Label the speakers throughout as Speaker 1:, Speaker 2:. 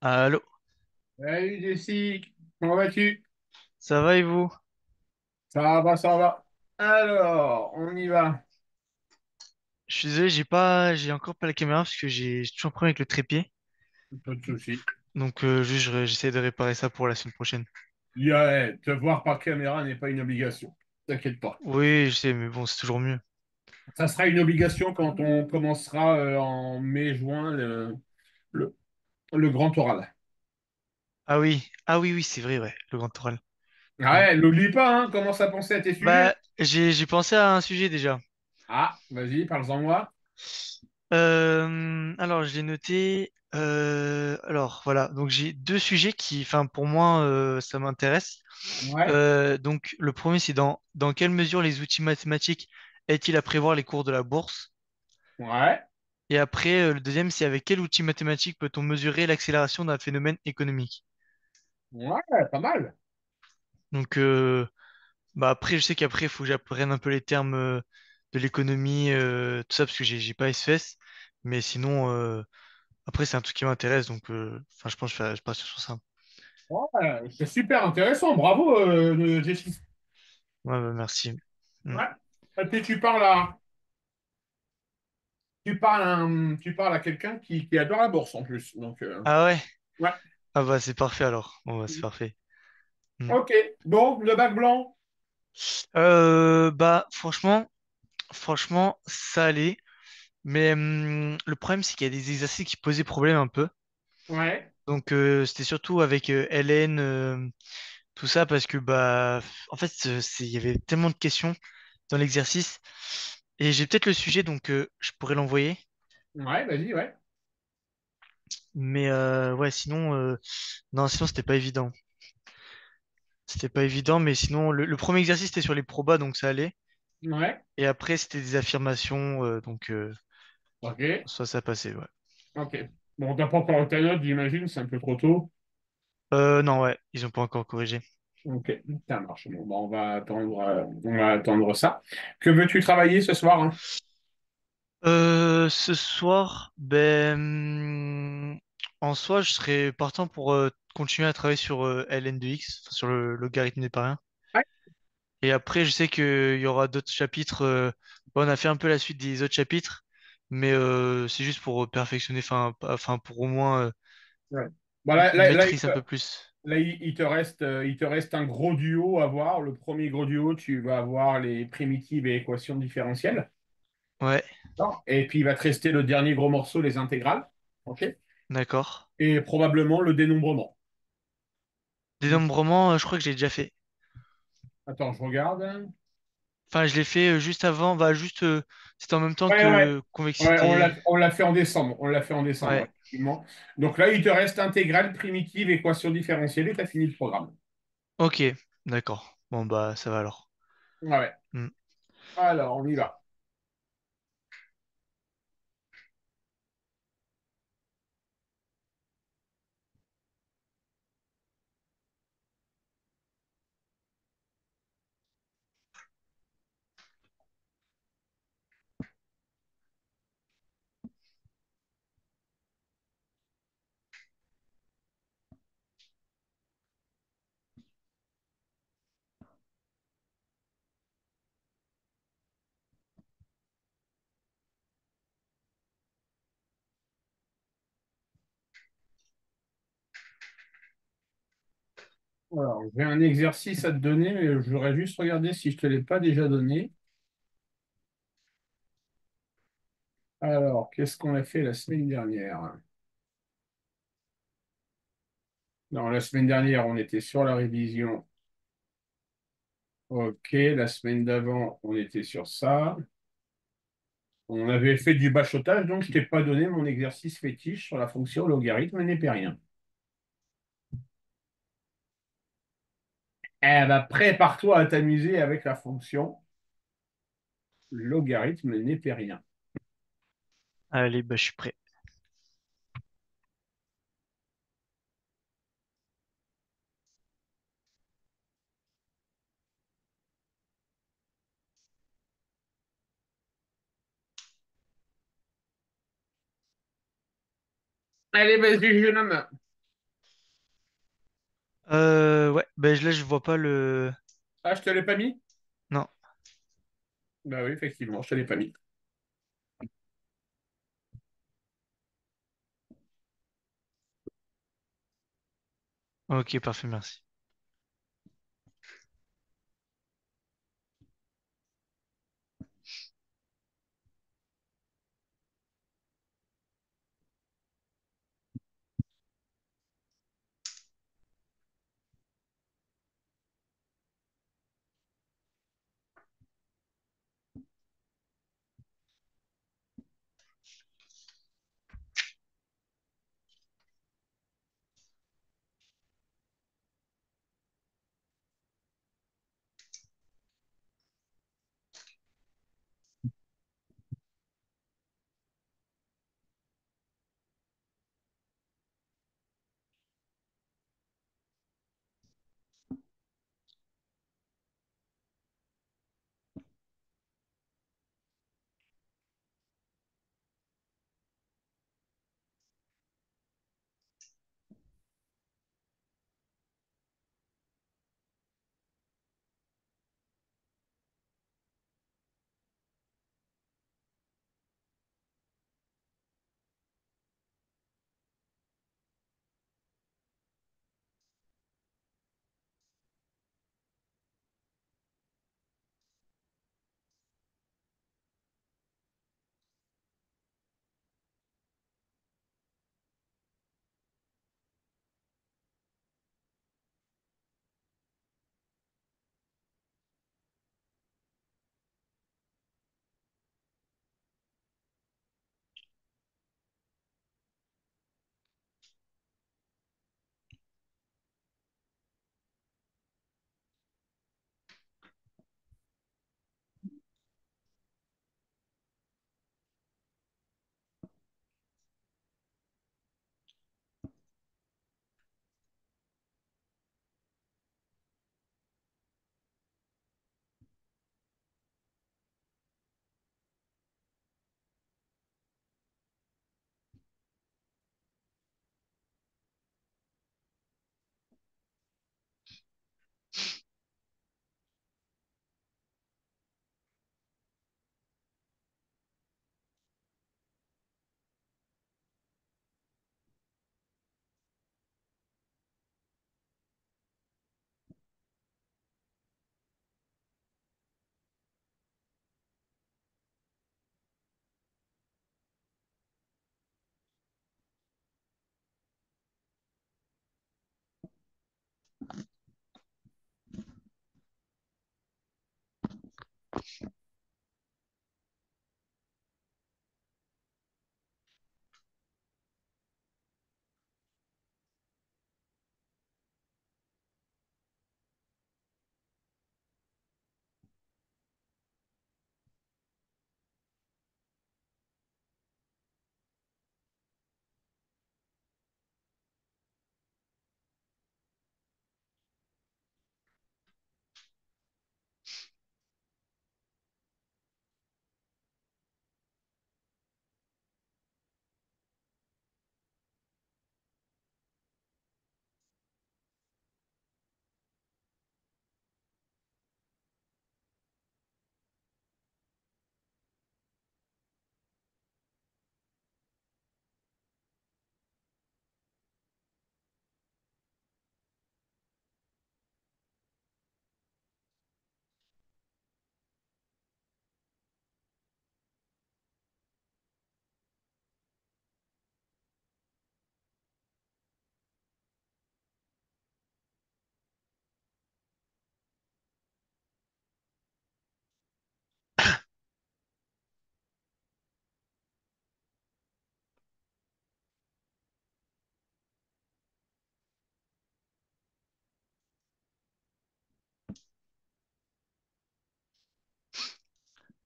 Speaker 1: Allô,
Speaker 2: Salut Jessique, comment vas-tu?
Speaker 1: ça va et vous?
Speaker 2: Ça va, ça va. Alors, on y va.
Speaker 1: Je suis désolé, j'ai encore pas la caméra parce que j'ai toujours un problème avec le trépied.
Speaker 2: Pas de souci.
Speaker 1: Donc juste j'essaie de réparer ça pour la semaine prochaine.
Speaker 2: Te voir par caméra n'est pas une obligation. T'inquiète pas.
Speaker 1: Oui, je sais, mais bon, c'est toujours mieux.
Speaker 2: Ça sera une obligation quand on commencera en mai-juin le, le grand oral.
Speaker 1: Ah oui, oui, c'est vrai, ouais, le grand oral.
Speaker 2: Ah
Speaker 1: Mm.
Speaker 2: ouais, n'oublie pas, hein, commence à penser à tes sujets.
Speaker 1: Bah, j'ai pensé à un sujet déjà.
Speaker 2: Ah, vas-y, parle-en moi.
Speaker 1: Alors j'ai noté. Alors voilà, donc j'ai deux sujets qui, enfin pour moi, ça m'intéresse.
Speaker 2: Ouais,
Speaker 1: Donc le premier, c'est dans quelle mesure les outils mathématiques aident-ils à prévoir les cours de la bourse?
Speaker 2: ouais,
Speaker 1: Et après, le deuxième, c'est avec quel outil mathématique peut-on mesurer l'accélération d'un phénomène économique?
Speaker 2: ouais, pas mal.
Speaker 1: Donc, bah après, je sais qu'après, il faut que j'apprenne un peu les termes de l'économie, tout ça, parce que j'ai pas SES. Mais sinon, après, c'est un truc qui m'intéresse, donc, enfin, je pense que je passe sur ça.
Speaker 2: Ouais, c'est super intéressant, bravo Jessique.
Speaker 1: Ouais, bah, merci. Mm.
Speaker 2: Ouais. Et puis tu parles à quelqu'un qui adore la bourse en plus. Donc,
Speaker 1: Ah ouais?
Speaker 2: ouais.
Speaker 1: Ah bah, c'est parfait alors. Bon, bah, c'est parfait. Mm.
Speaker 2: Ok. Bon, le bac blanc.
Speaker 1: Bah, franchement, ça allait. Mais le problème, c'est qu'il y a des exercices qui posaient problème un peu.
Speaker 2: Ouais.
Speaker 1: Donc c'était surtout avec Hélène, tout ça, parce que bah en fait il y avait tellement de questions dans l'exercice. Et j'ai peut-être le sujet, donc je pourrais l'envoyer.
Speaker 2: Ouais, vas-y, ouais.
Speaker 1: Mais ouais, sinon non, sinon c'était pas évident. C'était pas évident, mais sinon le premier exercice c'était sur les probas, donc ça allait.
Speaker 2: Ouais.
Speaker 1: Et après c'était des affirmations, donc
Speaker 2: Ok.
Speaker 1: soit ça passait, ouais.
Speaker 2: Ok. Bon, t'as pas encore eu ta note, j'imagine, c'est un peu trop tôt.
Speaker 1: Non, ouais, ils ont pas encore corrigé.
Speaker 2: Ok, ça marche. Bon, bah, on va attendre ça. Que veux-tu travailler ce soir, hein?
Speaker 1: Ce soir, en soi, je serais partant pour continuer à travailler sur ln2x, enfin, sur le logarithme des parrains.
Speaker 2: Ouais.
Speaker 1: Et après, je sais qu'il y aura d'autres chapitres. Bon, on a fait un peu la suite des autres chapitres, mais c'est juste pour perfectionner, enfin pour au moins
Speaker 2: Ouais. Bon, là,
Speaker 1: une
Speaker 2: là, là,
Speaker 1: maîtrise un peu plus.
Speaker 2: là, il te reste un gros duo à voir. Le premier gros duo, tu vas avoir les primitives et équations différentielles.
Speaker 1: Ouais,
Speaker 2: D'accord. Et puis, il va te rester le dernier gros morceau, les intégrales. OK?
Speaker 1: d'accord.
Speaker 2: Et probablement le dénombrement.
Speaker 1: Dénombrement, je crois que j'ai déjà fait.
Speaker 2: Attends, je regarde.
Speaker 1: Enfin, je l'ai fait juste avant, bah juste, c'était en même temps
Speaker 2: Ouais, ouais.
Speaker 1: que
Speaker 2: Ouais, on
Speaker 1: convexité.
Speaker 2: l'a, on l'a fait en décembre. On l'a fait en décembre,
Speaker 1: Ouais,
Speaker 2: effectivement. Donc là, il te reste intégrale, primitive, équation différentielle et tu as fini le programme.
Speaker 1: ok, d'accord. Bon, bah ça va alors.
Speaker 2: Ouais, ouais.
Speaker 1: Hmm.
Speaker 2: Alors, on y va. Alors, j'ai un exercice à te donner, mais je voudrais juste regarder si je ne te l'ai pas déjà donné. Alors, qu'est-ce qu'on a fait la semaine dernière? Non, la semaine dernière, on était sur la révision. Ok, la semaine d'avant, on était sur ça. On avait fait du bachotage, donc je t'ai pas donné mon exercice fétiche sur la fonction logarithme népérien. Eh ben, prépare-toi à t'amuser avec la fonction logarithme népérien.
Speaker 1: Allez, bah je suis prêt.
Speaker 2: Allez, vas-y, jeune homme.
Speaker 1: Ben là, je vois pas le...
Speaker 2: Ah, je te l'ai pas mis?
Speaker 1: Non.
Speaker 2: Bah oui, effectivement, je te l'ai pas mis.
Speaker 1: Ok, parfait, merci.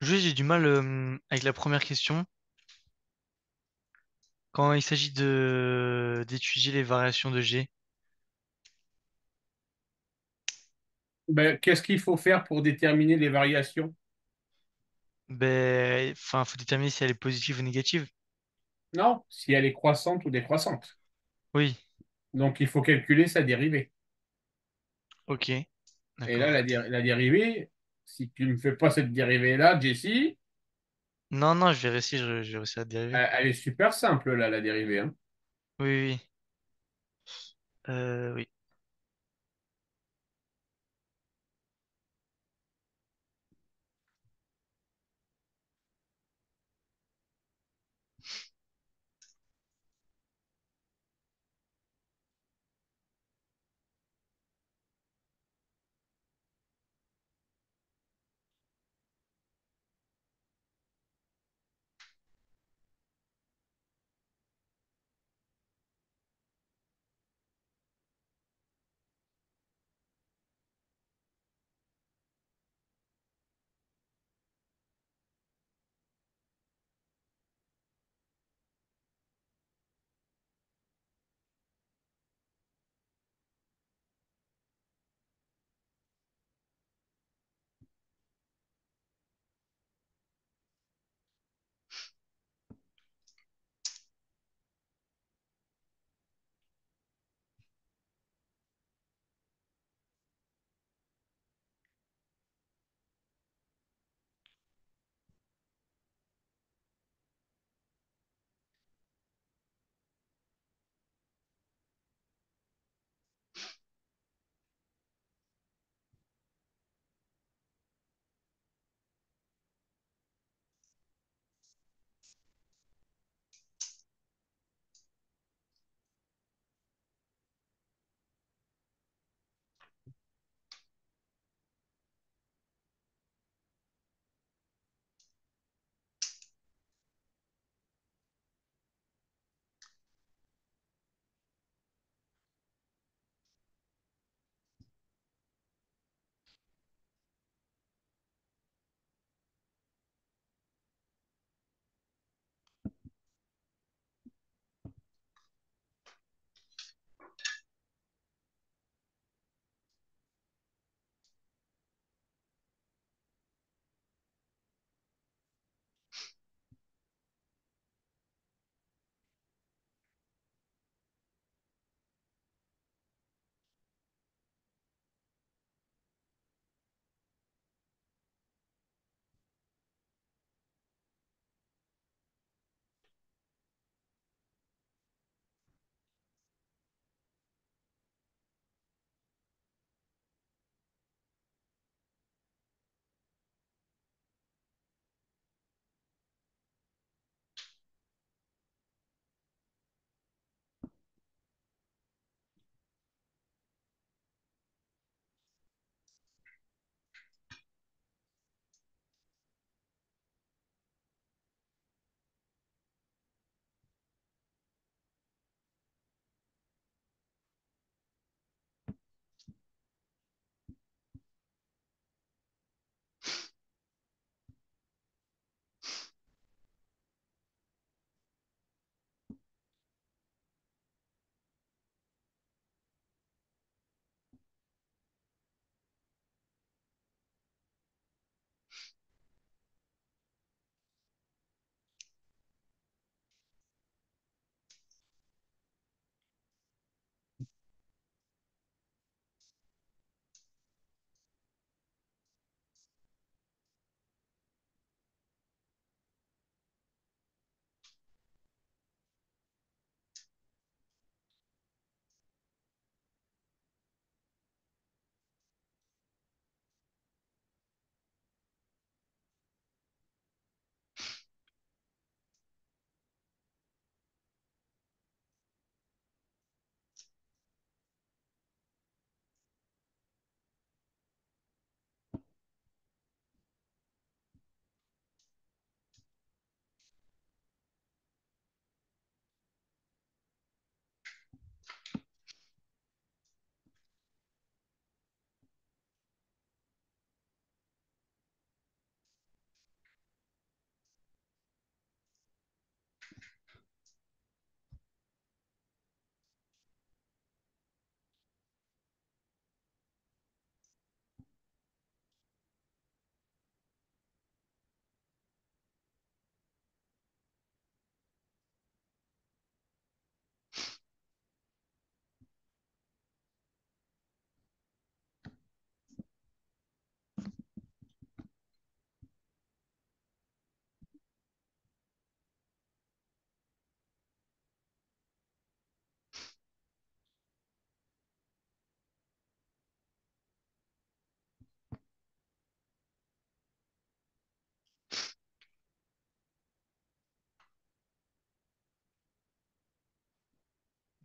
Speaker 1: Juste, j'ai du mal avec la première question. Quand il s'agit de d'étudier les variations de G,
Speaker 2: Ben, qu'est-ce qu'il faut faire pour déterminer les variations?
Speaker 1: ben, enfin, faut déterminer si elle est positive ou négative.
Speaker 2: Non, si elle est croissante ou décroissante.
Speaker 1: Oui.
Speaker 2: Donc, il faut calculer sa dérivée.
Speaker 1: Ok,
Speaker 2: Et là,
Speaker 1: d'accord.
Speaker 2: la dérivée, si tu ne me fais pas cette dérivée-là, Jessie,
Speaker 1: Non, non, je vais réussir à dériver.
Speaker 2: elle est super simple, là, la dérivée, hein.
Speaker 1: Oui, oui, oui. Oui.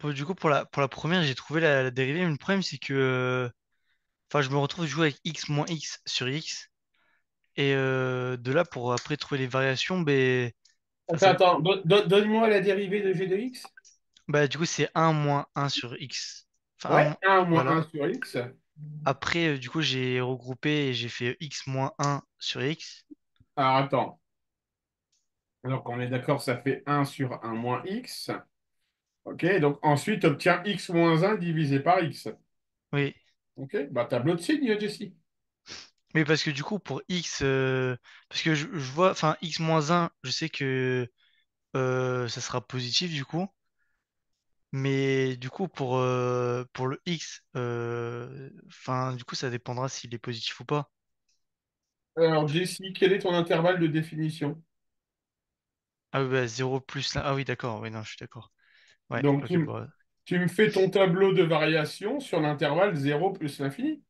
Speaker 1: Bon, du coup, pour la première, j'ai trouvé la dérivée, mais le problème, c'est que enfin, je me retrouve jouer avec x moins x sur x. Et de là, pour après trouver les variations, ben, enfin,
Speaker 2: Attends, attends, donne-moi la dérivée de g de x.
Speaker 1: bah, du coup, c'est un moins un sur x. Enfin,
Speaker 2: Ouais, un moins
Speaker 1: voilà.
Speaker 2: un sur x.
Speaker 1: Après, du coup, j'ai regroupé et j'ai fait x moins un sur x.
Speaker 2: Alors attends. Donc on est d'accord, ça fait un sur un moins x. Ok, donc ensuite obtiens x moins un divisé par x.
Speaker 1: Oui.
Speaker 2: Ok, bah tableau de signes, Jessie.
Speaker 1: Mais parce que du coup, pour x, parce que je vois, enfin, x moins un, je sais que ça sera positif du coup. Mais du coup, pour le x, enfin, du coup, ça dépendra s'il est positif ou pas.
Speaker 2: Alors Jessie, quel est ton intervalle de définition?
Speaker 1: Ah oui, bah, 0 plus là. Ah oui, d'accord. Oui, non, je suis d'accord. Ouais,
Speaker 2: Donc
Speaker 1: ok, bah,
Speaker 2: tu me fais ton tableau de variation sur l'intervalle 0 plus l'infini.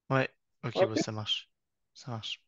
Speaker 1: ouais, ok, bah,
Speaker 2: Ok.
Speaker 1: ça marche. Ça marche.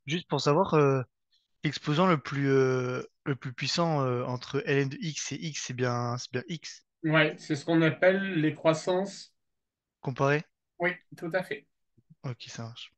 Speaker 1: Juste pour savoir, l'exposant le plus puissant entre ln de x et x, c'est bien x,
Speaker 2: Ouais, c'est ce qu'on appelle les croissances.
Speaker 1: comparé?
Speaker 2: Oui, tout à fait.
Speaker 1: Ok, ça marche.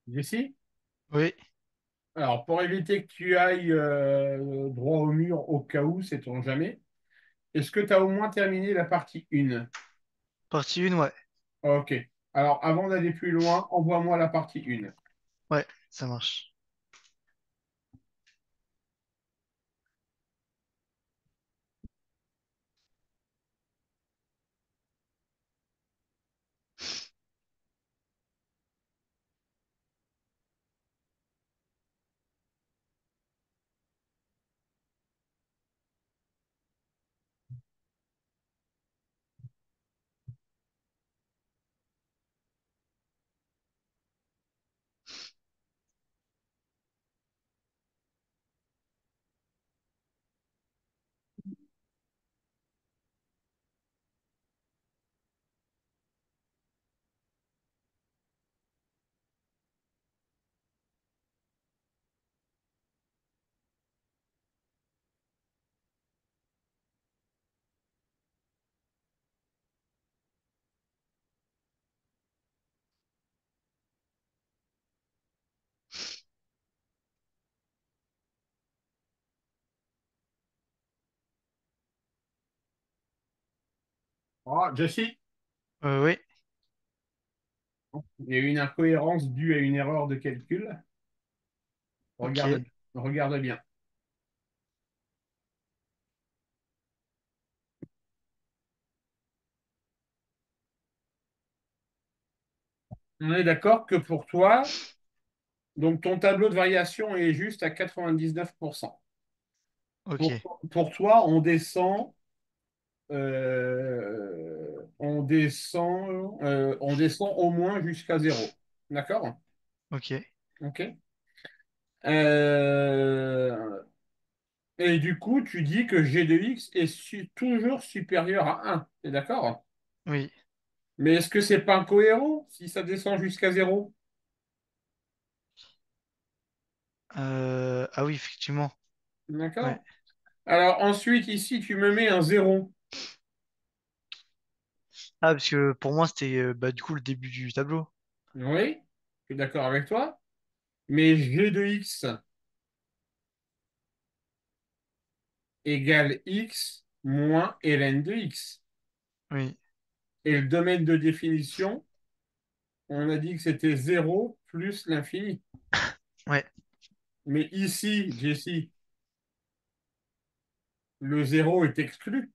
Speaker 2: Jessie?
Speaker 1: Oui.
Speaker 2: Alors, pour éviter que tu ailles droit au mur au cas où, sait-on jamais, est-ce que tu as au moins terminé la partie 1?
Speaker 1: Partie 1, ouais.
Speaker 2: Ok. Alors, avant d'aller plus loin, envoie-moi la partie 1.
Speaker 1: Ouais, ça marche.
Speaker 2: Oh, Jessie,
Speaker 1: Oui.
Speaker 2: il y a eu une incohérence due à une erreur de calcul.
Speaker 1: Ok.
Speaker 2: Regarde, regarde bien. On est d'accord que pour toi, donc ton tableau de variation est juste à 99%. Pour,
Speaker 1: Ok.
Speaker 2: pour toi, on descend au moins jusqu'à zéro. D'accord?
Speaker 1: Ok.
Speaker 2: OK. Euh, et du coup, tu dis que g de x est toujours supérieur à 1. T'es d'accord?
Speaker 1: Oui.
Speaker 2: Mais est-ce que c'est pas incohérent si ça descend jusqu'à zéro?
Speaker 1: Ah oui, effectivement. Ouais.
Speaker 2: D'accord? Alors ensuite, ici, tu me mets un zéro.
Speaker 1: Ah, parce que pour moi, c'était bah, du coup le début du tableau.
Speaker 2: Oui, je suis d'accord avec toi. Mais g de x égale x moins ln de x.
Speaker 1: Oui.
Speaker 2: Et le domaine de définition, on a dit que c'était zéro plus l'infini.
Speaker 1: Ouais.
Speaker 2: Mais ici, Jessie, le zéro est exclu.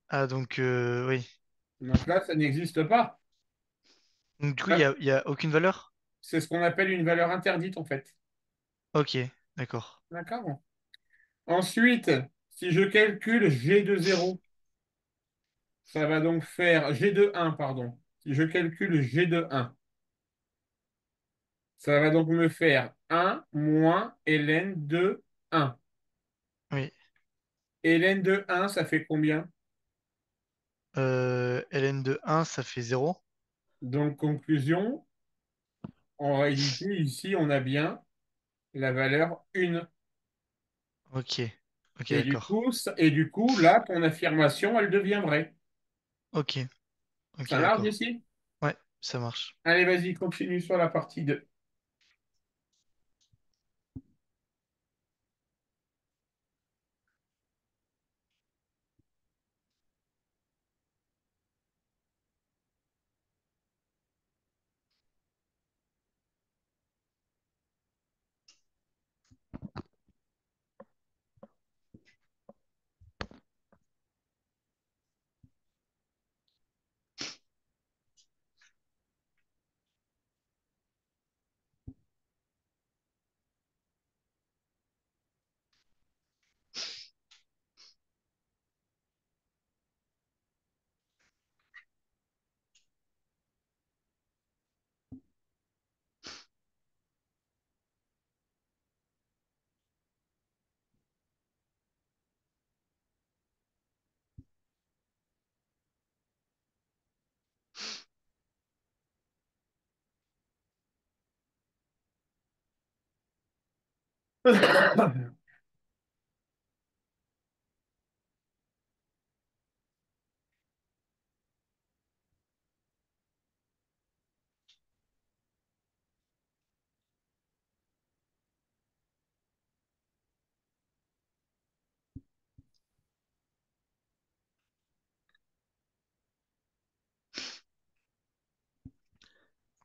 Speaker 1: Ah, donc, oui.
Speaker 2: Donc là, ça n'existe pas.
Speaker 1: Donc, du coup,
Speaker 2: Là,
Speaker 1: il y a aucune valeur?
Speaker 2: c'est ce qu'on appelle une valeur interdite, en fait.
Speaker 1: Ok, d'accord.
Speaker 2: D'accord? Ensuite, si je calcule g de zéro, ça va donc faire g de un, pardon. Si je calcule g de un, ça va donc me faire un moins ln de un.
Speaker 1: Oui.
Speaker 2: Ln de un, ça fait combien?
Speaker 1: Ln de 1, ça fait 0.
Speaker 2: Donc, conclusion, en réalité, ici, on a bien la valeur 1.
Speaker 1: Ok. Ok,
Speaker 2: Et du
Speaker 1: d'accord.
Speaker 2: coup, là, ton affirmation, elle devient vraie.
Speaker 1: Ok. Ok,
Speaker 2: Ça marche
Speaker 1: d'accord.
Speaker 2: ici?
Speaker 1: Ouais, ça marche.
Speaker 2: Allez, vas-y, continue sur la partie 2.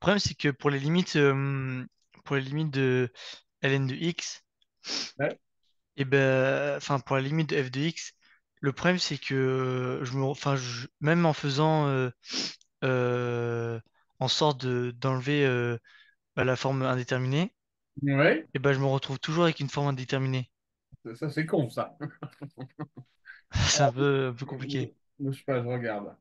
Speaker 1: problème, c'est que pour les limites de ln de x,
Speaker 2: Ouais.
Speaker 1: et ben, enfin, pour la limite de f de x, le problème, c'est que même en faisant euh, en sorte d'enlever la forme indéterminée,
Speaker 2: Ouais.
Speaker 1: et ben, je me retrouve toujours avec une forme indéterminée.
Speaker 2: Ça, c'est con, ça.
Speaker 1: C'est un peu compliqué.
Speaker 2: Bouge pas, je regarde.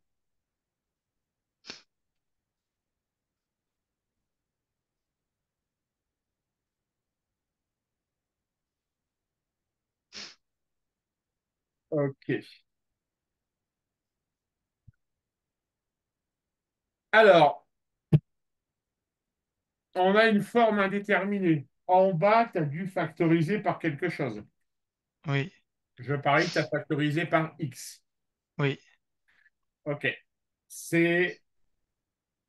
Speaker 2: Ok. Alors, on a une forme indéterminée. En bas, tu as dû factoriser par quelque chose.
Speaker 1: Oui,
Speaker 2: Je parie que tu as factorisé par x.
Speaker 1: oui,
Speaker 2: Ok. C'est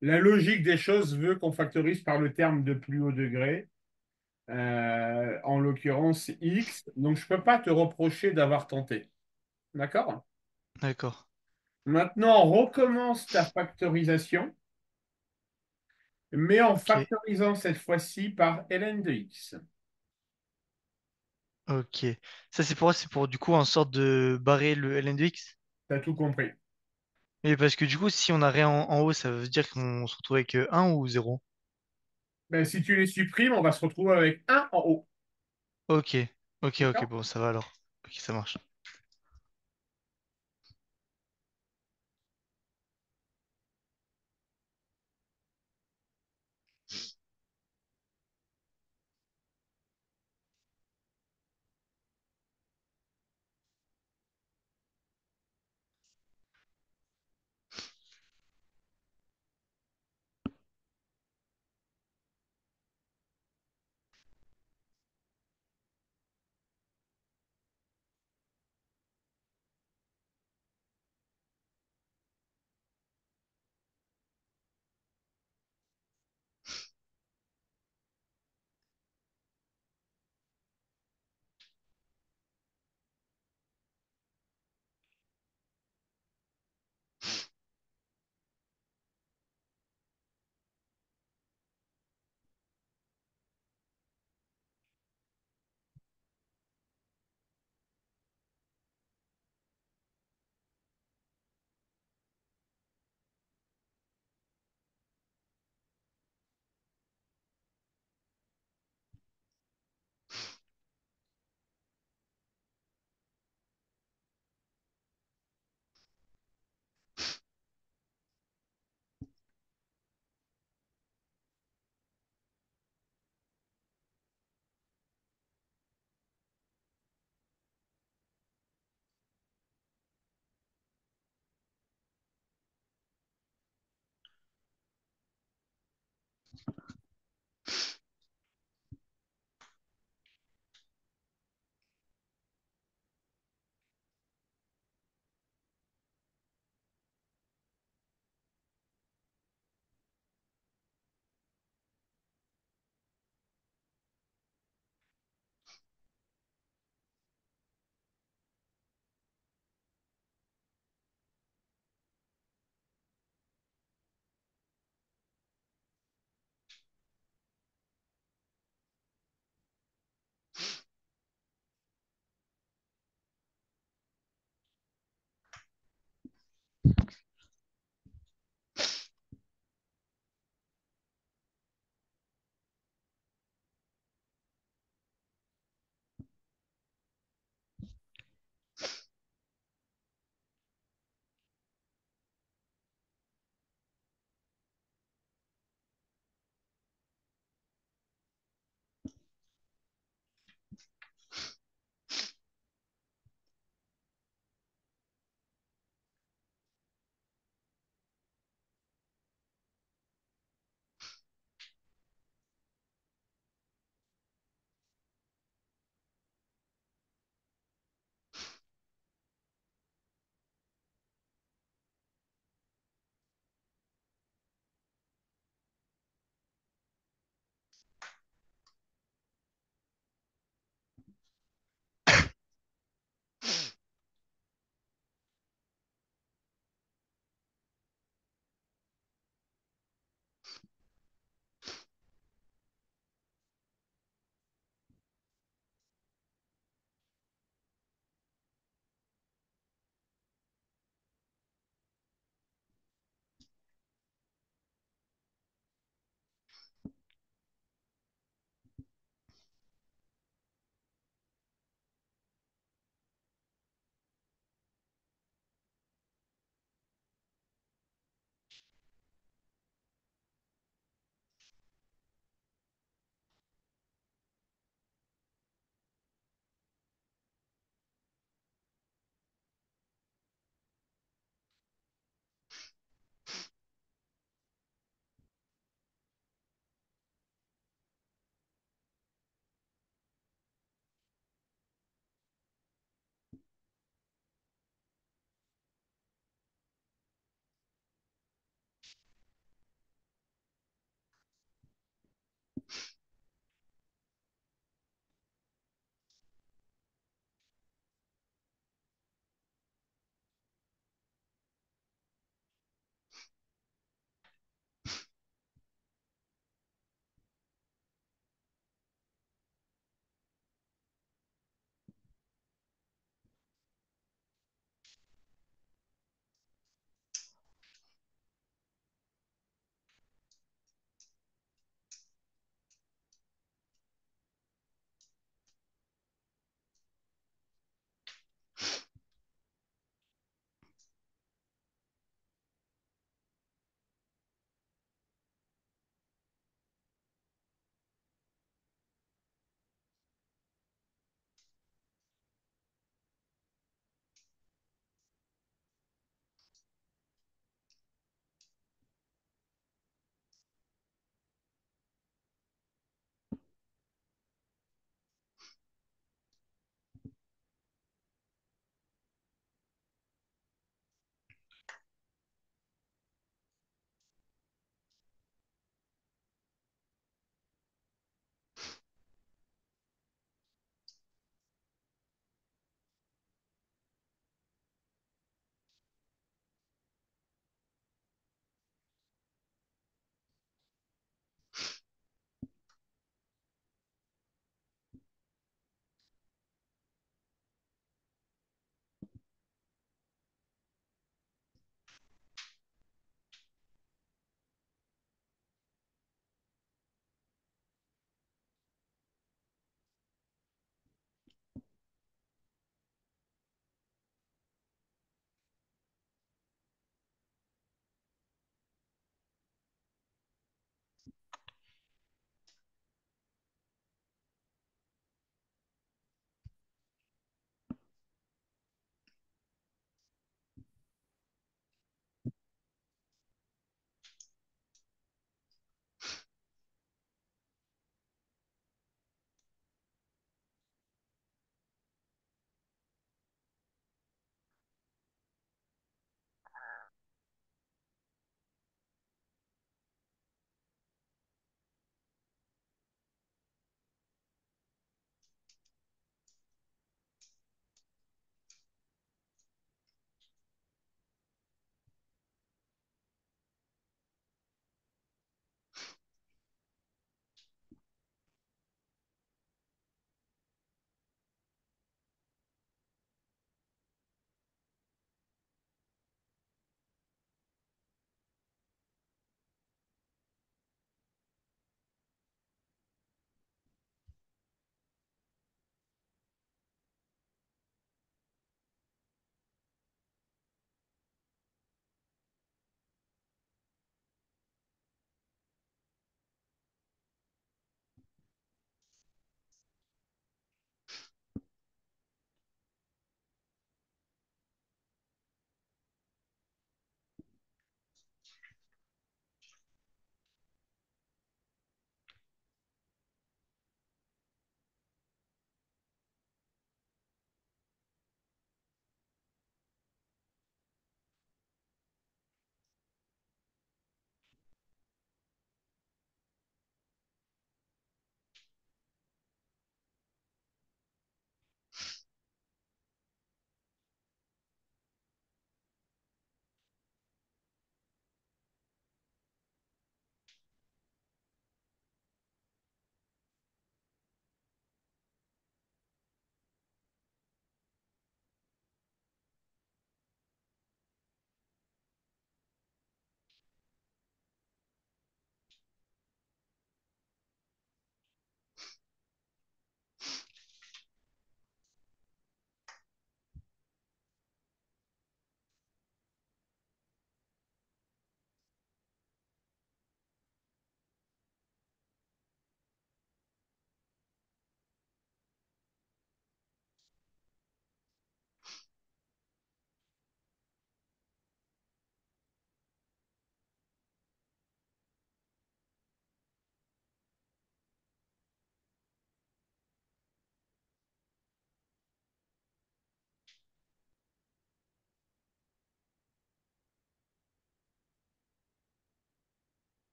Speaker 2: la logique des choses veut qu'on factorise par le terme de plus haut degré, en l'occurrence x. Donc, je ne peux pas te reprocher d'avoir tenté. D'accord?
Speaker 1: d'accord.
Speaker 2: Maintenant, on recommence ta factorisation, mais en
Speaker 1: Ok,
Speaker 2: factorisant cette fois-ci par ln de x.
Speaker 1: ok. Ça, c'est pour du coup en sorte de barrer le ln de x.
Speaker 2: Tu as tout compris.
Speaker 1: Et parce que du coup, si on a rien en haut, ça veut dire qu'on se retrouve avec un ou zéro.
Speaker 2: Ben, si tu les supprimes, on va se retrouver avec un en haut.
Speaker 1: Ok, ok, ok,
Speaker 2: D'accord?
Speaker 1: bon, ça va alors. Ok, ça marche.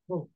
Speaker 2: Oh.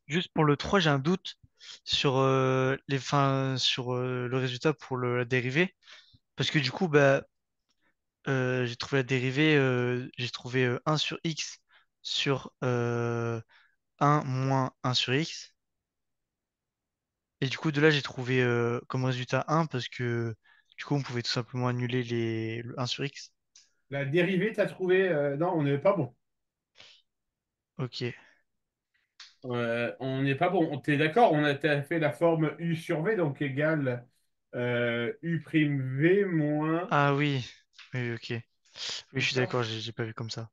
Speaker 1: Juste pour le 3 j'ai un doute sur, sur le résultat pour la dérivée. Parce que du coup, bah, j'ai trouvé la dérivée, j'ai trouvé 1 sur x sur 1 moins 1 sur x. Et du coup, de là, j'ai trouvé comme résultat 1 parce que du coup, on pouvait tout simplement annuler le 1 sur x.
Speaker 2: La dérivée, tu as trouvé. Non, on n'est pas bon.
Speaker 1: Ok.
Speaker 2: On n'est pas bon. T'es d'accord? T'as fait la forme U sur V, donc égale U prime V moins.
Speaker 1: Ah oui, oui, ok. Oui, je
Speaker 2: C'est
Speaker 1: suis
Speaker 2: ça?
Speaker 1: d'accord, j'ai pas vu comme ça.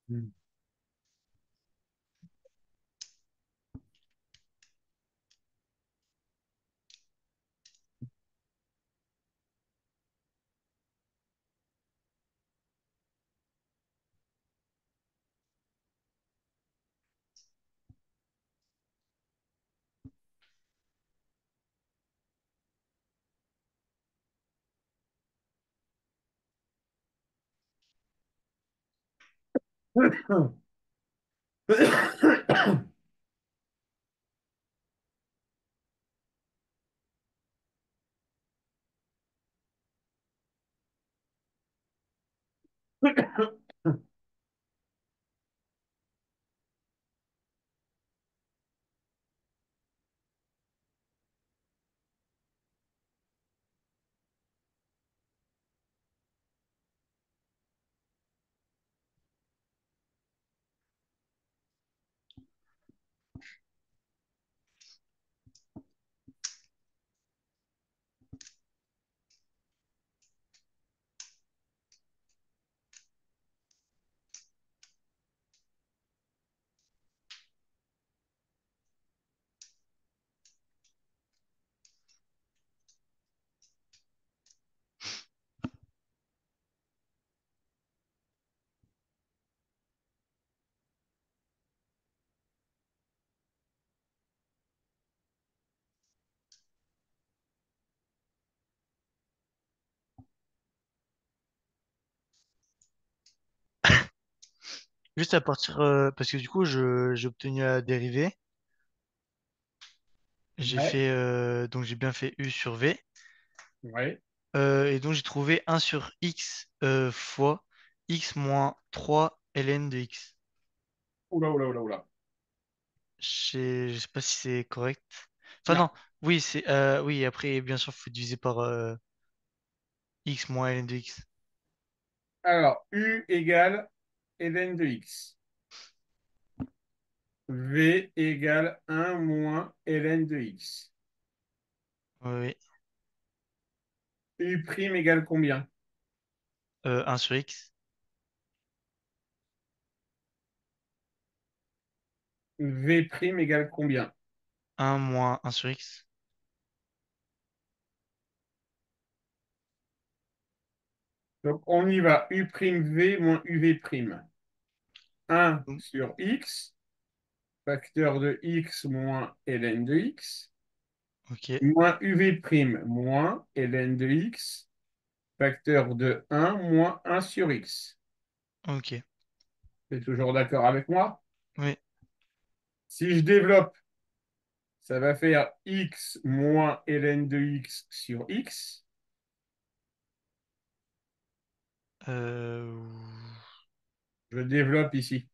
Speaker 2: Hmm.
Speaker 1: Juste à partir, parce que du coup, j'ai obtenu la dérivée. J'ai
Speaker 2: Ouais,
Speaker 1: fait, donc j'ai bien fait U sur V.
Speaker 2: ouais.
Speaker 1: Et donc j'ai trouvé 1 sur X fois X moins 3 ln de X.
Speaker 2: Oula, oula, oula, oula.
Speaker 1: Je sais pas si c'est correct. Enfin
Speaker 2: Non.
Speaker 1: non, oui, oui, après, bien sûr, il faut diviser par X moins ln de X.
Speaker 2: Alors, U égale ln de x. V égale un moins ln de x.
Speaker 1: Oui, oui.
Speaker 2: U prime égale combien?
Speaker 1: 1 sur X.
Speaker 2: V prime égale combien?
Speaker 1: 1 moins 1 sur X.
Speaker 2: Donc, on y va. U prime V moins UV prime. 1
Speaker 1: Mm.
Speaker 2: sur x, facteur de x moins ln de x,
Speaker 1: Ok,
Speaker 2: moins UV prime moins ln de x, facteur de un moins un sur x.
Speaker 1: ok.
Speaker 2: Tu es toujours d'accord avec moi?
Speaker 1: Oui.
Speaker 2: Si je développe, ça va faire x moins ln de x sur x.
Speaker 1: Euh,
Speaker 2: Je développe ici.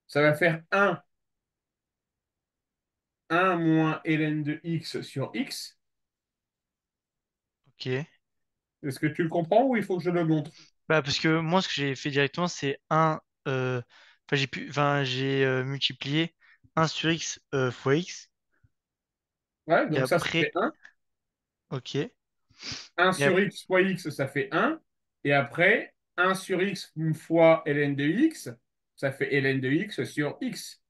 Speaker 2: Ça va faire un moins ln de x sur x.
Speaker 1: ok.
Speaker 2: Est-ce que tu le comprends ou il faut que je le montre?
Speaker 1: Bah, parce que moi, ce que j'ai fait directement, c'est un. Enfin, j'ai multiplié 1 sur X fois X.
Speaker 2: Ouais,
Speaker 1: Et
Speaker 2: donc ça
Speaker 1: après,
Speaker 2: fait un.
Speaker 1: ok.
Speaker 2: 1
Speaker 1: Et ap-
Speaker 2: sur x fois x, ça fait un. Et après, un sur x fois ln de x, ça fait ln de x sur x.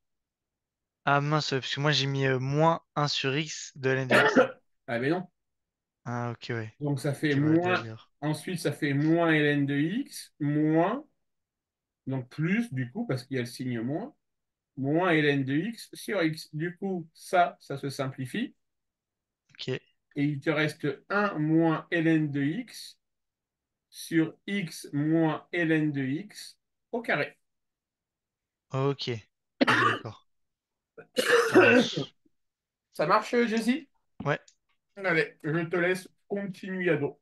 Speaker 1: ah mince, parce que moi, j'ai mis moins 1 sur X de ln de X.
Speaker 2: Ah ben non.
Speaker 1: Ah, ok, ouais.
Speaker 2: Donc ça fait
Speaker 1: Ok, bah,
Speaker 2: moins.
Speaker 1: d'accord.
Speaker 2: Ensuite, ça fait moins ln de x, moins, donc plus du coup, parce qu'il y a le signe moins, moins ln de x sur x. Du coup, ça se simplifie.
Speaker 1: Ok,
Speaker 2: Et il te reste un moins ln de x sur x moins ln de x au carré.
Speaker 1: ok, ok, d'accord. Ça marche.
Speaker 2: Ça marche, Jessie?
Speaker 1: Ouais.
Speaker 2: Allez, je te laisse continuer à dos.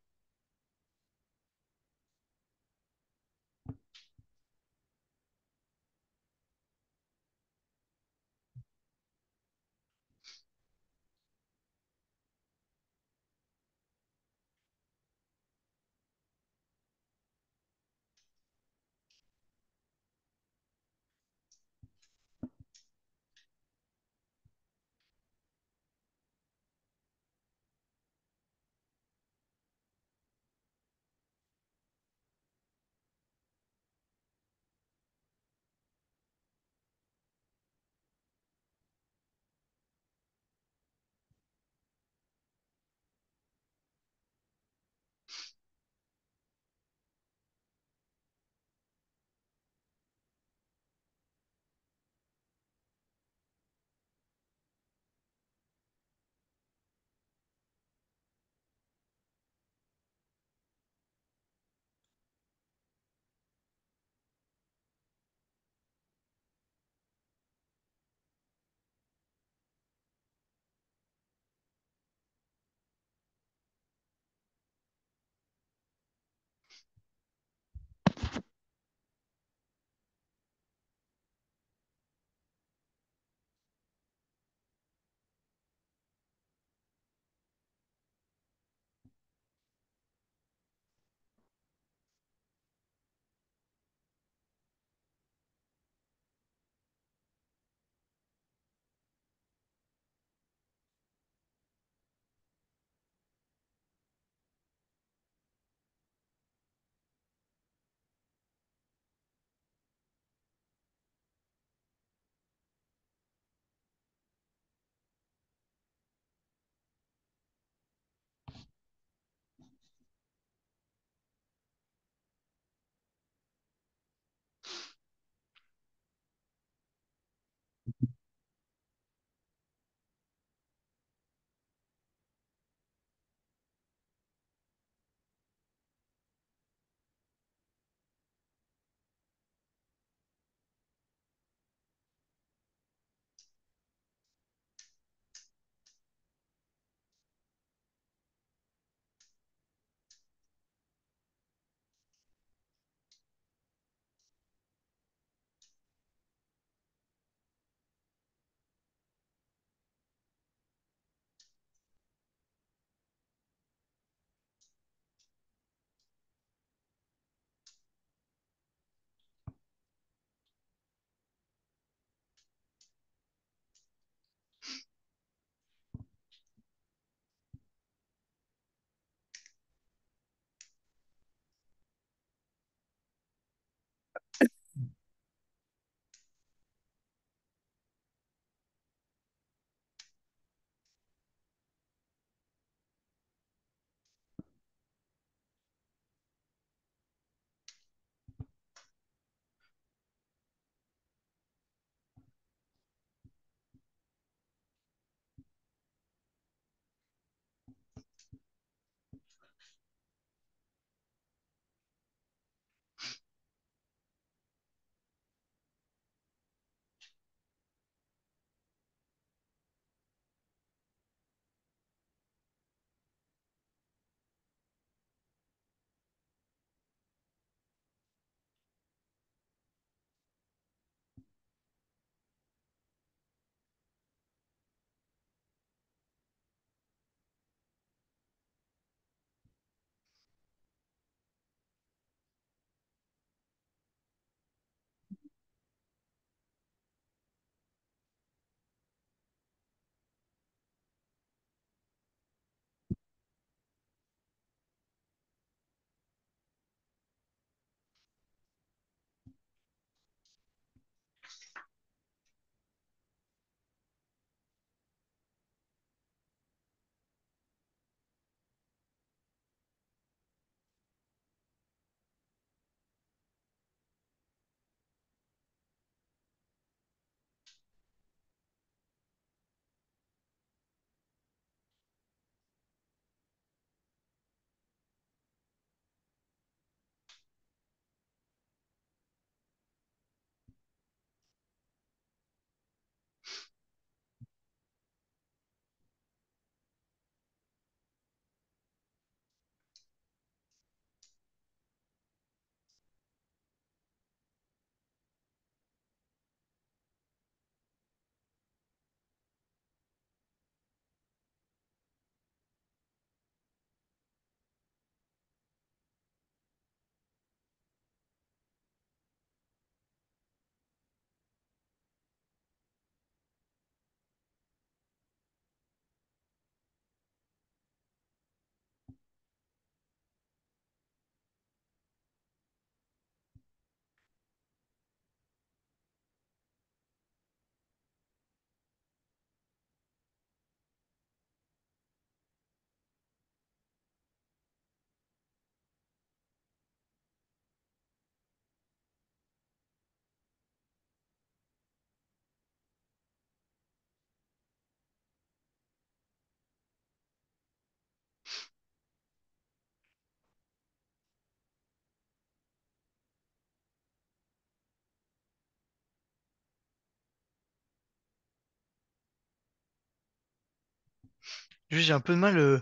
Speaker 1: Juste, j'ai un peu de mal.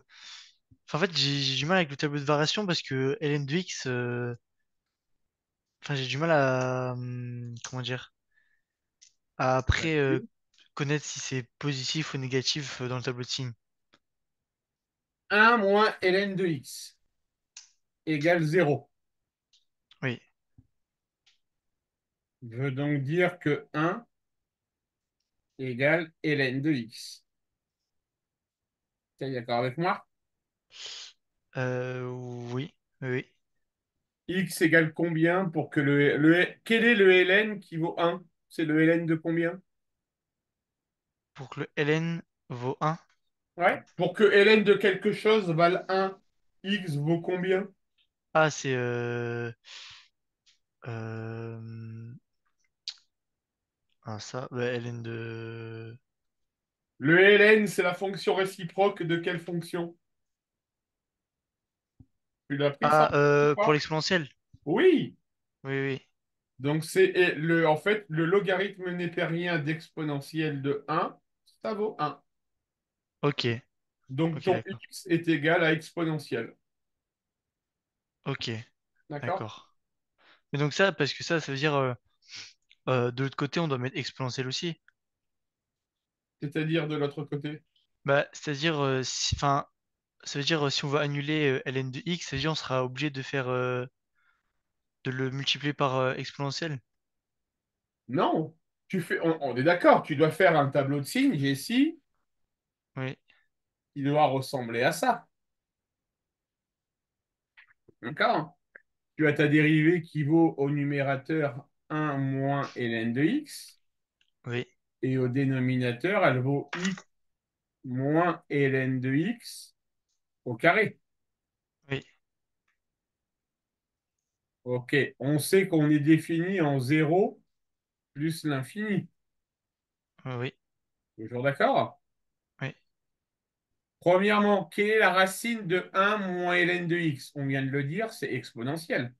Speaker 1: Enfin, en fait, j'ai du mal avec le tableau de variation parce que ln de x, enfin, j'ai du mal à, comment dire, à après connaître si c'est positif ou négatif dans le tableau de signes.
Speaker 2: 1 moins ln de x égale 0.
Speaker 1: Oui.
Speaker 2: Veut donc dire que 1 égale ln de x. Tu es d'accord avec moi?
Speaker 1: Euh, oui. Oui. Oui.
Speaker 2: X égale combien pour que quel est le ln qui vaut 1? C'est le ln de combien?
Speaker 1: Pour que le ln vaut 1.
Speaker 2: Ouais. Pour que ln de quelque chose vale 1, x vaut combien?
Speaker 1: Ah, c'est euh, ah, ça, bah, ln de.
Speaker 2: Le ln, c'est la fonction réciproque de quelle fonction? Tu l'as pris ça
Speaker 1: Ah,
Speaker 2: ou
Speaker 1: pour
Speaker 2: pas?
Speaker 1: l'exponentielle.
Speaker 2: Oui.
Speaker 1: Oui, oui.
Speaker 2: Donc c'est en fait le logarithme népérien d'exponentielle de 1, ça vaut 1.
Speaker 1: Ok.
Speaker 2: Donc
Speaker 1: Ok,
Speaker 2: ton
Speaker 1: d'accord.
Speaker 2: x est égal à exponentielle.
Speaker 1: Ok,
Speaker 2: D'accord?
Speaker 1: d'accord. Mais donc ça, parce que ça veut dire de l'autre côté, on doit mettre exponentielle aussi.
Speaker 2: C'est-à-dire de l'autre côté.
Speaker 1: Bah, c'est-à-dire, enfin, ça veut dire si on veut annuler ln de x, ça veut dire on sera obligé de faire de le multiplier par exponentielle.
Speaker 2: Non, on est d'accord, tu dois faire un tableau de signes, G ici,
Speaker 1: Oui,
Speaker 2: qui doit ressembler à ça. D'accord? Tu as ta dérivée qui vaut au numérateur 1 moins ln de x,
Speaker 1: oui,
Speaker 2: et au dénominateur, elle vaut x moins ln de x au carré.
Speaker 1: oui,
Speaker 2: Ok, on sait qu'on est défini en 0 plus l'infini.
Speaker 1: oui,
Speaker 2: Toujours d'accord?
Speaker 1: oui,
Speaker 2: Premièrement, quelle est la racine de 1 moins ln de x? On vient de le dire, c'est exponentiel.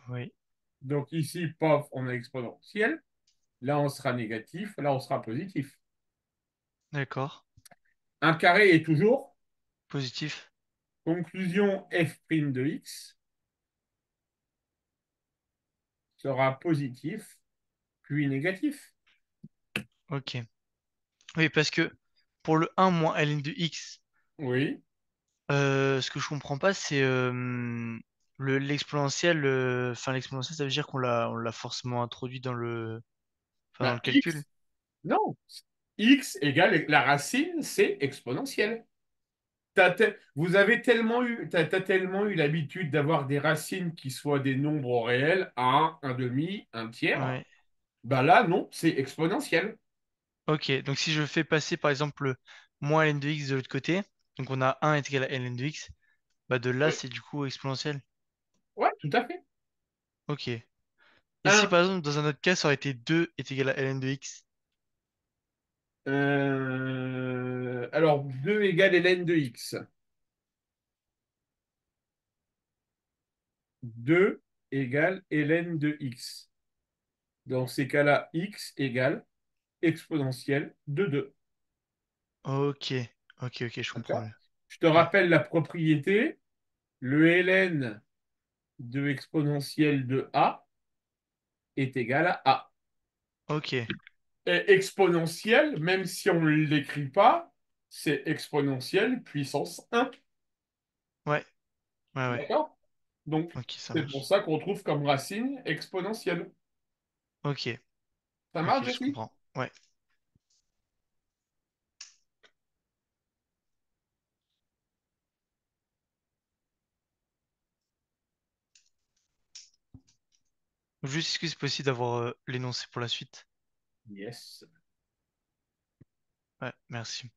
Speaker 1: oui,
Speaker 2: Donc ici, pof, on a exponentiel. Là, on sera négatif. Là, on sera positif.
Speaker 1: d'accord.
Speaker 2: Un carré est toujours
Speaker 1: Positif.
Speaker 2: conclusion f' de x sera positif puis négatif.
Speaker 1: Ok. Oui, parce que pour le 1 moins ln de x,
Speaker 2: Oui.
Speaker 1: ce que je comprends pas, c'est l'exponentiel. Enfin, l'exponentiel, ça veut dire qu'on l'a forcément introduit dans
Speaker 2: Bah,
Speaker 1: le calcul.
Speaker 2: x, non. X égale la racine, c'est exponentiel. Vous avez tellement eu, t'as tellement eu l'habitude d'avoir des racines qui soient des nombres réels, un demi, un tiers.
Speaker 1: Ouais.
Speaker 2: Bah là, non, c'est exponentiel.
Speaker 1: Ok, donc si je fais passer par exemple le moins ln de x de l'autre côté, donc on a 1 est égal à ln de x, bah de là
Speaker 2: Oui.
Speaker 1: c'est du coup exponentiel.
Speaker 2: Ouais, tout à fait.
Speaker 1: Ok. Et si
Speaker 2: Un,
Speaker 1: par exemple dans un autre cas ça aurait été 2 est égal à ln de x?
Speaker 2: alors, 2 égale ln de x. 2 égale ln de x. Dans ces cas-là, x égale exponentielle de 2.
Speaker 1: Ok, ok, ok, je comprends
Speaker 2: D'accord?
Speaker 1: mieux.
Speaker 2: Je te
Speaker 1: Ouais.
Speaker 2: rappelle la propriété. Le ln de exponentielle de a est égal à a.
Speaker 1: Ok,
Speaker 2: Et exponentielle, même si on ne l'écrit pas, c'est exponentielle puissance 1.
Speaker 1: ouais, ouais, ouais.
Speaker 2: D'accord? Donc,
Speaker 1: Ok, ça
Speaker 2: c'est pour
Speaker 1: marche.
Speaker 2: ça qu'on trouve comme racine exponentielle.
Speaker 1: Ok,
Speaker 2: Ça
Speaker 1: ok,
Speaker 2: marche,
Speaker 1: je
Speaker 2: Jessie?
Speaker 1: comprends. Ouais. Juste est-ce que c'est possible d'avoir l'énoncé pour la suite?
Speaker 2: Yes.
Speaker 1: Ouais, merci.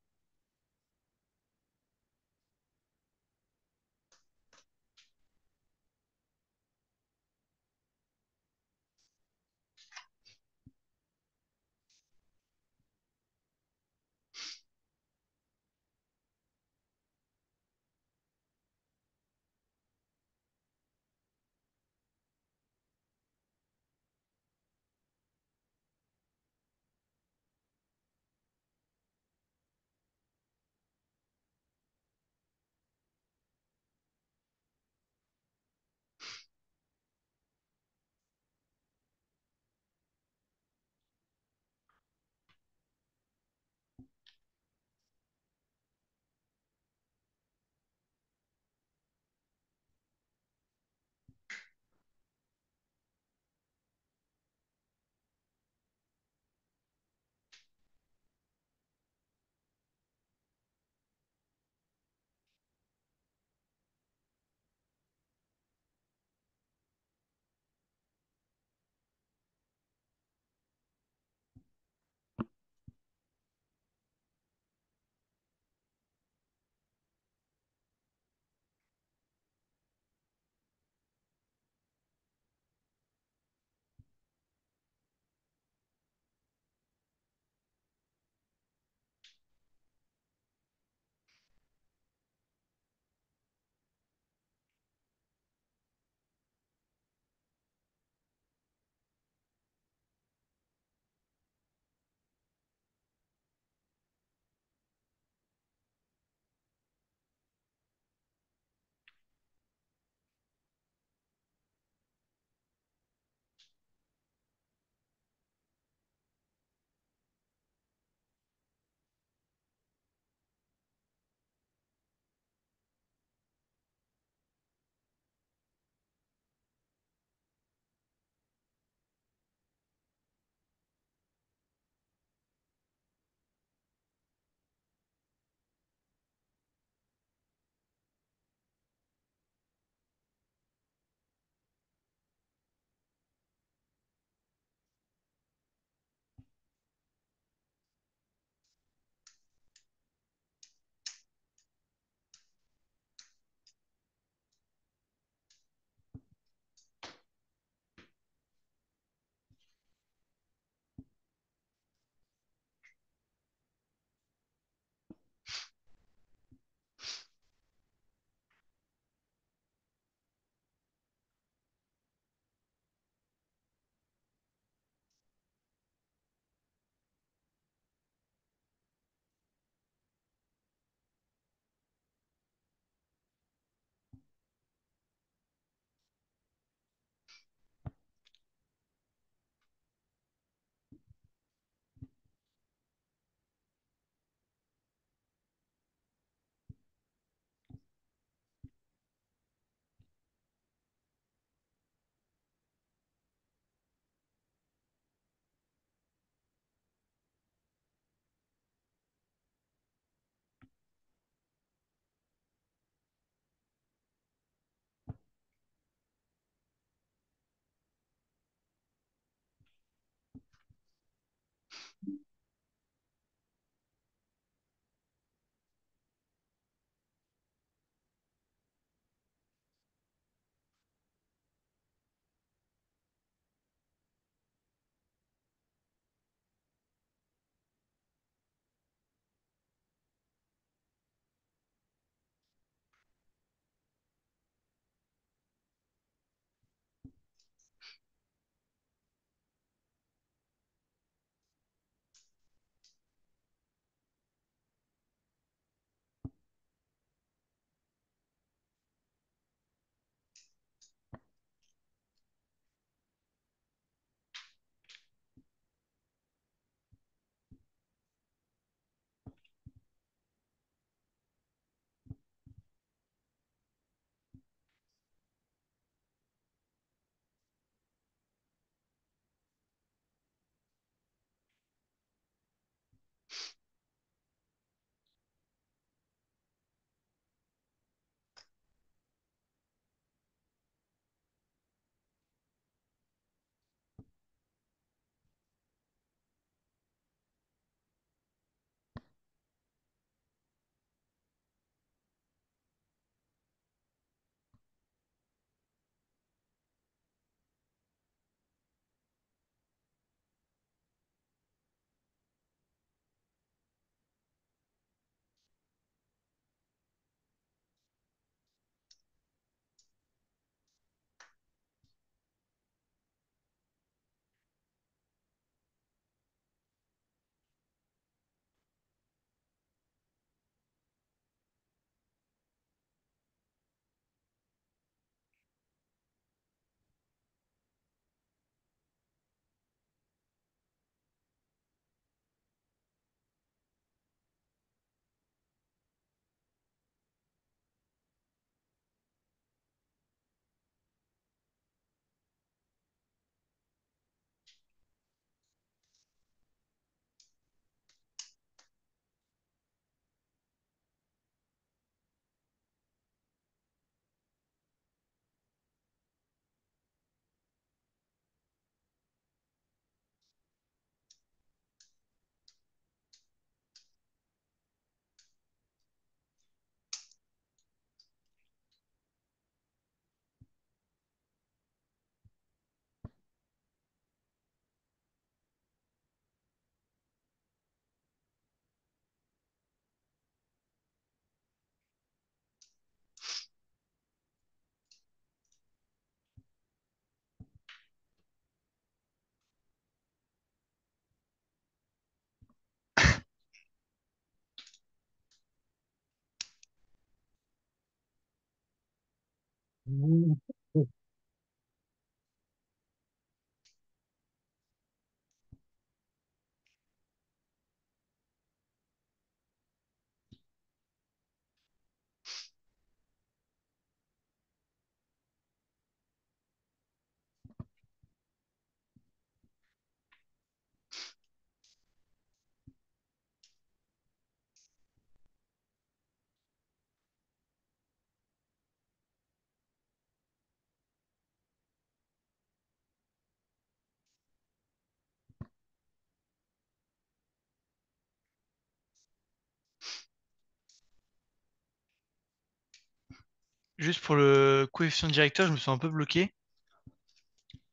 Speaker 1: Juste pour le coefficient directeur, je me suis un peu bloqué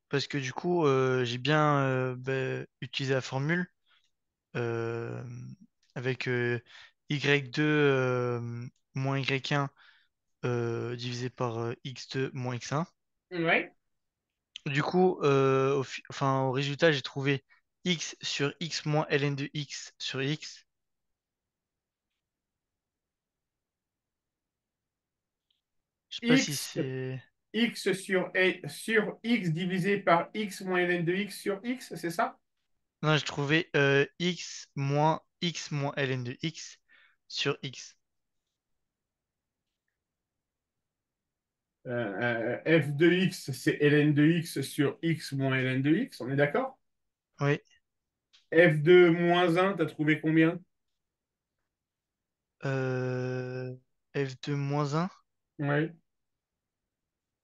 Speaker 1: parce que du coup, j'ai bien utilisé la formule euh, avec y2 moins y1 divisé par x2 moins x1.
Speaker 2: Ouais.
Speaker 1: Du coup, au résultat, j'ai trouvé x sur x moins ln de x sur x. Je sais pas si
Speaker 2: X,
Speaker 1: c'est...
Speaker 2: X sur X divisé par X moins ln de X sur X, c'est ça?
Speaker 1: Non, j'ai trouvé x moins ln de x sur x.
Speaker 2: F de X, c'est ln de X sur X moins ln de X, on est d'accord?
Speaker 1: Oui.
Speaker 2: F de moins un, t'as trouvé combien?
Speaker 1: Euh, f2 moins 1.
Speaker 2: Ouais.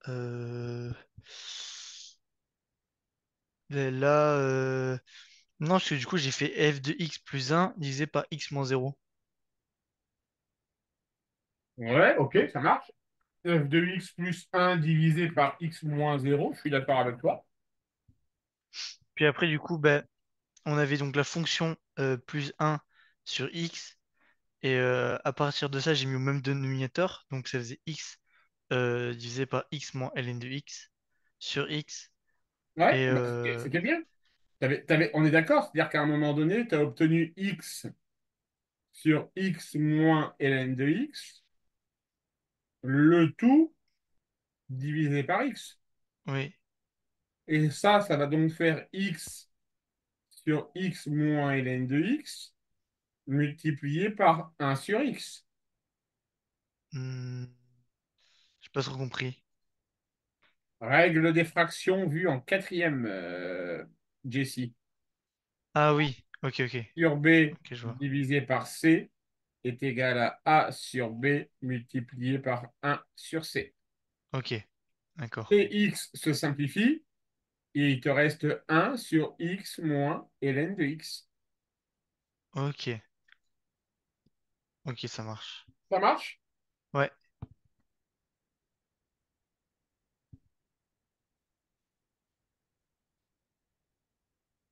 Speaker 1: Euh, ben là, Non, parce que du coup, j'ai fait f de x plus un divisé par x moins zéro.
Speaker 2: Ouais, ok, ça marche. F de x plus un divisé par x moins zéro, je suis d'accord avec toi.
Speaker 1: Puis après, du coup, ben, on avait donc la fonction plus un sur x. Et à partir de ça, j'ai mis au même dénominateur. Donc ça faisait x divisé par x moins ln de x sur x.
Speaker 2: Ouais,
Speaker 1: Et
Speaker 2: bah, c'était bien. On est d'accord, c'est-à-dire qu'à un moment donné, tu as obtenu x sur x moins ln de x, le tout divisé par x.
Speaker 1: oui.
Speaker 2: Et ça va donc faire x sur x moins ln de x multiplié par un sur x.
Speaker 1: Hmm, j'ai pas trop compris.
Speaker 2: Règle des fractions vue en quatrième, Jessie.
Speaker 1: Ah oui, ok, ok.
Speaker 2: Sur b
Speaker 1: Ok, je vois.
Speaker 2: divisé par c est égal à a sur b multiplié par un sur c.
Speaker 1: Ok, d'accord.
Speaker 2: Et x se simplifie et il te reste un sur x moins ln de x.
Speaker 1: Ok, ok, ça marche.
Speaker 2: Ça marche?
Speaker 1: Ouais.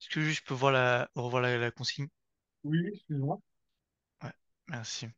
Speaker 1: Est-ce que juste je peux voir revoir la consigne?
Speaker 2: Oui, excuse-moi.
Speaker 1: Ouais, merci.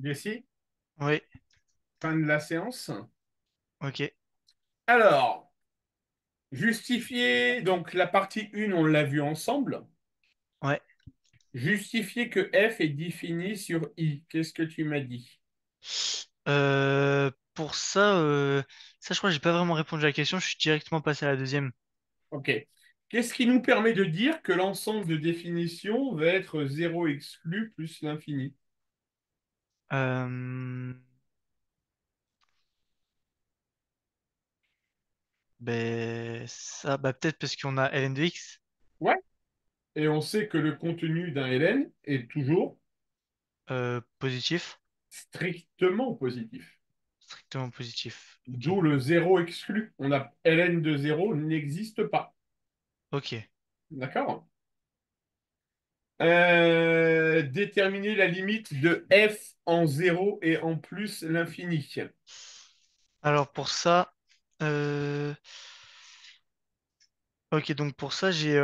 Speaker 2: Jessie,
Speaker 1: Oui,
Speaker 2: fin de la séance.
Speaker 1: ok.
Speaker 2: Alors, justifier, donc la partie 1, on l'a vu ensemble.
Speaker 1: Ouais.
Speaker 2: Justifier que f est défini sur i. Qu'est-ce que tu m'as dit?
Speaker 1: Pour ça, ça, je crois que j'ai pas vraiment répondu à la question. Je suis directement passé à la deuxième.
Speaker 2: Ok. Qu'est-ce qui nous permet de dire que l'ensemble de définitions va être zéro exclu plus l'infini?
Speaker 1: Euh, ben, ça, bah, peut-être parce qu'on a ln de x,
Speaker 2: Ouais. Et on sait que le contenu d'un Ln est toujours
Speaker 1: positif,
Speaker 2: strictement positif.
Speaker 1: strictement positif. Ok.
Speaker 2: D'où le zéro exclu. On a Ln de zéro n'existe pas.
Speaker 1: Ok.
Speaker 2: D'accord? Déterminer la limite de f en zéro et en plus l'infini.
Speaker 1: Alors pour ça, euh, ok, donc pour ça, j'ai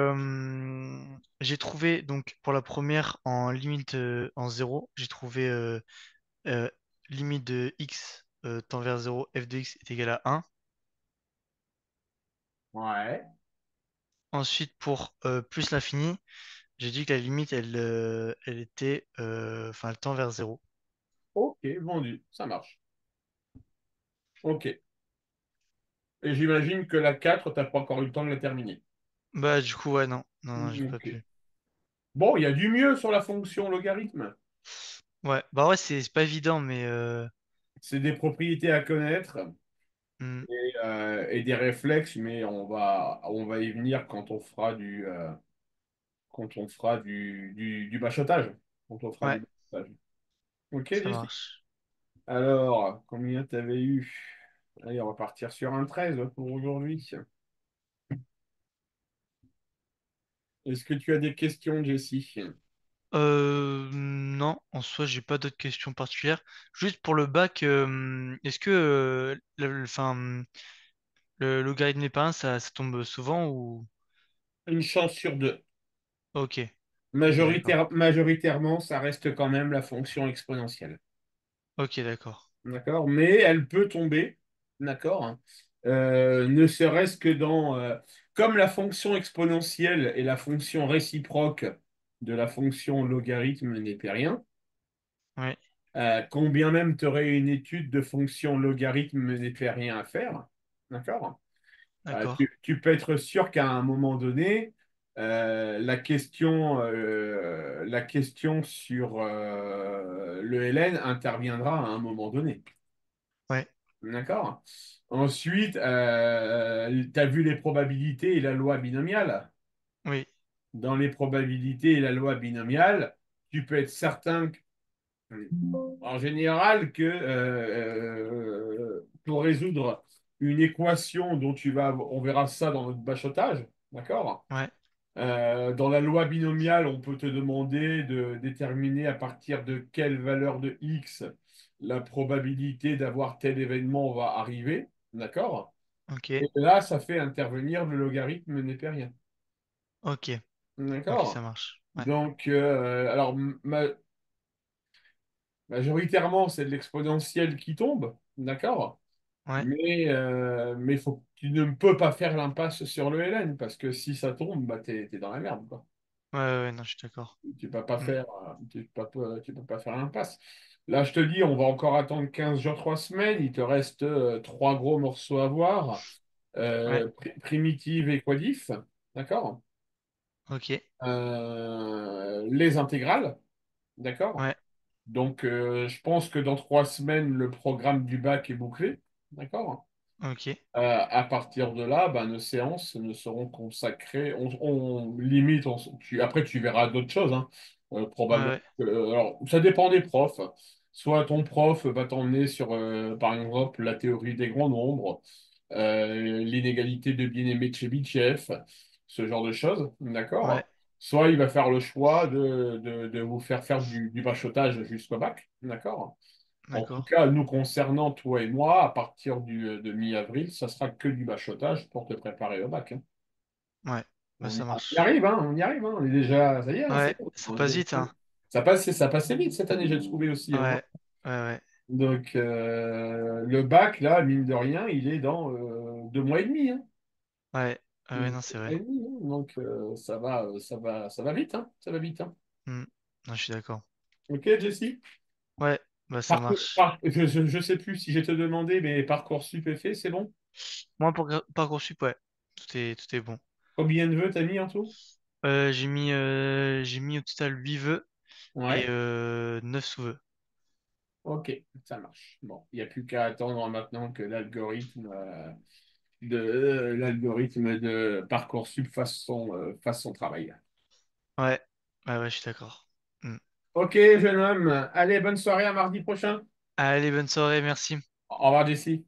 Speaker 1: trouvé, donc pour la première en limite en zéro, j'ai trouvé euh, limite de x tend vers zéro, f de x est égal à un.
Speaker 2: Ouais.
Speaker 1: Ensuite, pour plus l'infini, j'ai dit que la limite, elle était, enfin, elle tend vers zéro.
Speaker 2: Ok, vendu. Ça marche. Ok. Et j'imagine que la 4, t'as pas encore eu le temps de la terminer.
Speaker 1: Bah, du coup, ouais, non, non, non, j'ai pas
Speaker 2: Ok.
Speaker 1: pu.
Speaker 2: Bon, il y a du mieux sur la fonction logarithme.
Speaker 1: Ouais, bah ouais, c'est pas évident, mais
Speaker 2: C'est des propriétés à connaître
Speaker 1: hmm,
Speaker 2: et des réflexes, mais on va y venir quand on fera du bachotage. Quand on fera
Speaker 1: ouais,
Speaker 2: du bachotage. Ok,
Speaker 1: ça
Speaker 2: Jessie.
Speaker 1: marche.
Speaker 2: Alors, combien t'avais eu? Allez, on va partir sur un 13 pour aujourd'hui. Est-ce que tu as des questions, Jessie?
Speaker 1: Non, en soi, j'ai pas d'autres questions particulières. Juste pour le bac, est-ce que enfin, le logarithme népérien, ça tombe souvent ou...
Speaker 2: Une chance sur deux.
Speaker 1: Ok, ok, d'accord.
Speaker 2: Majoritairement, ça reste quand même la fonction exponentielle.
Speaker 1: Ok, d'accord.
Speaker 2: D'accord? Mais elle peut tomber, d'accord? Hein. Ne serait-ce que comme la fonction exponentielle et la fonction réciproque de la fonction logarithme népérien,
Speaker 1: Ouais,
Speaker 2: combien même tu aurais une étude de fonction logarithme népérien à faire, d'accord?
Speaker 1: d'accord.
Speaker 2: Tu peux être sûr qu'à un moment donné, la question sur le Ln interviendra à un moment donné.
Speaker 1: Ouais,
Speaker 2: D'accord? Ensuite, tu as vu les probabilités et la loi binomiale.
Speaker 1: oui,
Speaker 2: Dans les probabilités et la loi binomiale, tu peux être certain, en général, que pour résoudre une équation dont on verra ça dans notre bachotage, d'accord?
Speaker 1: ouais,
Speaker 2: Dans la loi binomiale, on peut te demander de déterminer à partir de quelle valeur de x la probabilité d'avoir tel événement va arriver. D'accord?
Speaker 1: ok,
Speaker 2: Et là, ça fait intervenir le logarithme népérien.
Speaker 1: ok, ok, ça
Speaker 2: D'accord?
Speaker 1: marche. Ouais,
Speaker 2: Donc, alors, majoritairement, c'est de l'exponentielle qui tombe. D'accord?
Speaker 1: ouais,
Speaker 2: Mais tu ne peux pas faire l'impasse sur le Ln parce que si ça tombe, bah, t'es dans la merde, quoi.
Speaker 1: ouais, ouais, non, je suis d'accord.
Speaker 2: Tu peux pas
Speaker 1: Hmm,
Speaker 2: faire, tu peux pas faire l'impasse. Là, je te dis, on va encore attendre 15 jours, 3 semaines. Il te reste trois gros morceaux à voir.
Speaker 1: ouais,
Speaker 2: Primitive et quadif, d'accord?
Speaker 1: ok,
Speaker 2: Les intégrales, d'accord?
Speaker 1: ouais,
Speaker 2: Donc, je pense que dans 3 semaines, le programme du bac est bouclé, d'accord?
Speaker 1: ok,
Speaker 2: À partir de là, ben, nos séances ne seront consacrées. Limite, après tu verras d'autres choses, hein.
Speaker 1: ouais,
Speaker 2: Probablement.
Speaker 1: ouais,
Speaker 2: Alors, ça dépend des profs. Soit ton prof va t'emmener sur, par exemple, la théorie des grands nombres, l'inégalité de bien-aimé de Chebyshev, ce genre de choses,
Speaker 1: ouais,
Speaker 2: d'accord? Soit il va faire le choix de vous faire du bachotage jusqu'au bac, d'accord? En tout
Speaker 1: d'accord.
Speaker 2: cas, nous concernant, toi et moi, à partir de mi-avril, ça sera que du bachotage pour te préparer au bac. Hein.
Speaker 1: Ouais, bah ça
Speaker 2: On y
Speaker 1: marche.
Speaker 2: arrive, hein, on y arrive. Hein. On est déjà, ça y est, hein,
Speaker 1: Ouais, ça passe vite, hein.
Speaker 2: ça passait vite cette année, j'ai trouvé aussi. Hein.
Speaker 1: Ouais, ouais,
Speaker 2: Donc, le bac, là, mine de rien, il est dans 2 mois et demi, hein.
Speaker 1: ouais, ouais, ouais,
Speaker 2: Deux
Speaker 1: non, c'est
Speaker 2: mois
Speaker 1: vrai.
Speaker 2: et demi, hein. Donc, ça va vite, hein. Ça va vite, hein.
Speaker 1: Hmm. Non, je suis d'accord.
Speaker 2: Ok, Jessie?
Speaker 1: Ouais, bah ça marche.
Speaker 2: Je sais plus si j'ai te demandé, mais Parcoursup est fait, c'est bon?
Speaker 1: Moi, pour Parcoursup, ouais, tout est bon.
Speaker 2: Combien de vœux t'as mis en tout?
Speaker 1: J'ai mis au total 8 vœux et
Speaker 2: Ouais.
Speaker 1: 9 sous-vœux.
Speaker 2: Ok, ça marche. Bon, il n'y a plus qu'à attendre maintenant que l'algorithme de Parcoursup fasse son travail.
Speaker 1: Ouais, ouais, ouais, je suis d'accord. Hmm.
Speaker 2: Ok, jeune homme. Allez, bonne soirée à mardi prochain.
Speaker 1: Allez, bonne soirée, merci.
Speaker 2: Au revoir, Jessie.